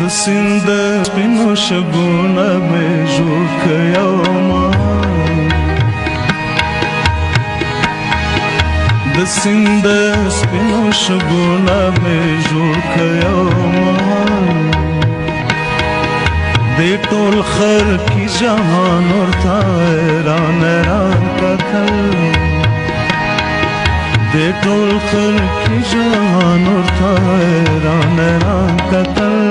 د سیند سپینو شګونه مې جوړ کړمه د سیند سپینو شګونه مې جوړ کړمه د ټول خر کی جهان ورته حیران کتل د ټول خر کی جهان ورته حیران کتل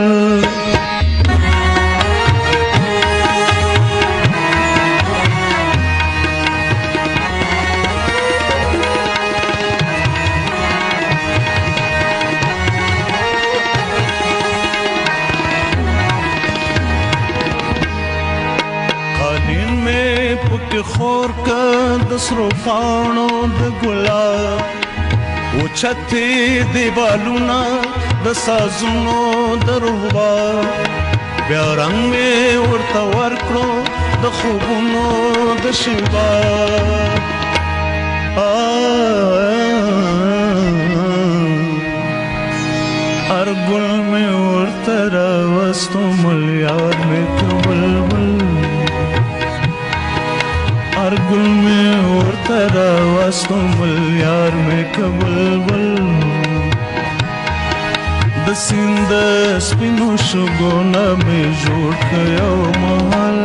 خور کا د سرو پاڼو د ګلاب اوچتې دیوالونه د سازونو د رباب بیا رنګ مې ورته ورکړو د خوبونو د شباب هر ګل مې ورته راوستو ملیار مې که بلبل هر ګل مې ورته راوستو ملیار مې که بلبل د سیند سپینو شګونه مې جوړ کړ یو مهال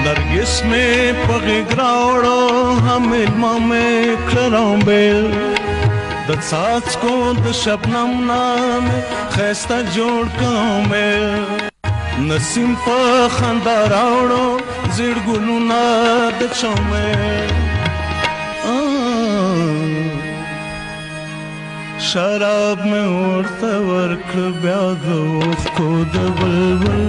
نرگس میں پغیگ راوڑو ہم علمہ میں کلرام بیل د څاڅکو د شبنم نامې ښایسته جوړ کامل نسیم په خندا راوړو زیړ ګلونه د چومل شراب مې ورته ورکړه بیا د اوښکو د بلبل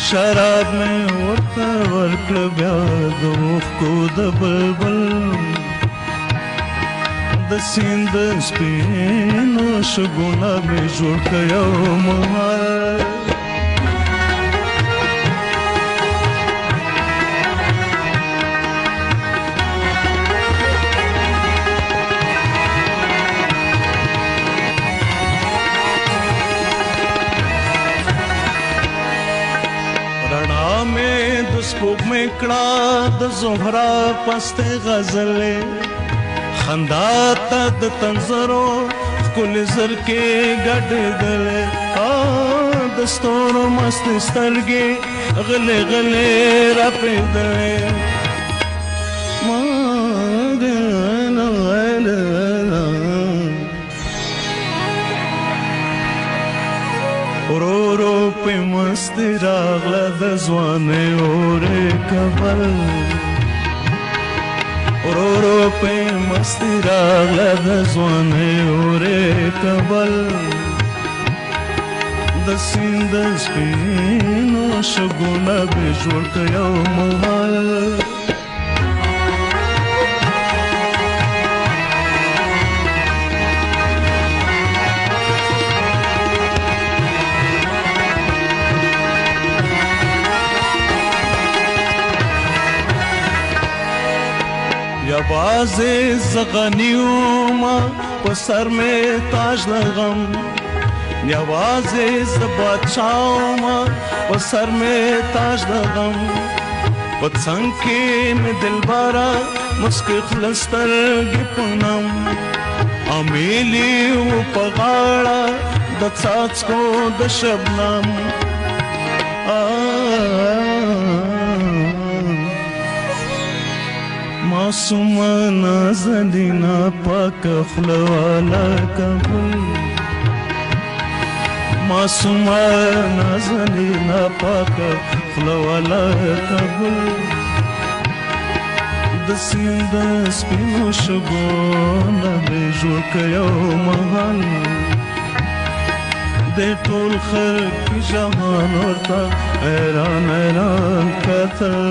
شراب مې ورته ورکړه بیا د اوښکو د بلبل د سیند سپینو شګونه مې جوړ کړ یو مهال رڼا مې د سپوږمۍ کړه د زهره پسته غزلې خندا ته د تنظرو ښکلې زرکې ګډېدلې د ستورو مستې سترګې غلې غلې راپېدلې ورو ورو پې مستې راغله د ځوانۍ اورې کبل ورو ورو پې مستې راغله د ځوانۍ اورې کبل د سیند سپینو شګونه مې جوړ کړ یو مهال یوازې زه غني ومه په سر مې تاج د غم یوازې زه بادشاه ومه په سر مې تاج د غم په څنګ کې مې دلبره مسکۍ خوله سترګې په نم امیلي و په غاړه د څاڅکو د شبنم معصومه نازنینه پاکه خوله والا کابل معصومه نازنینه پاکه خوله والا کابل د سیند سپینو شګونه مې جوړ کړ یو مهال د ټول خلک جهان ورته حیران حیران کتل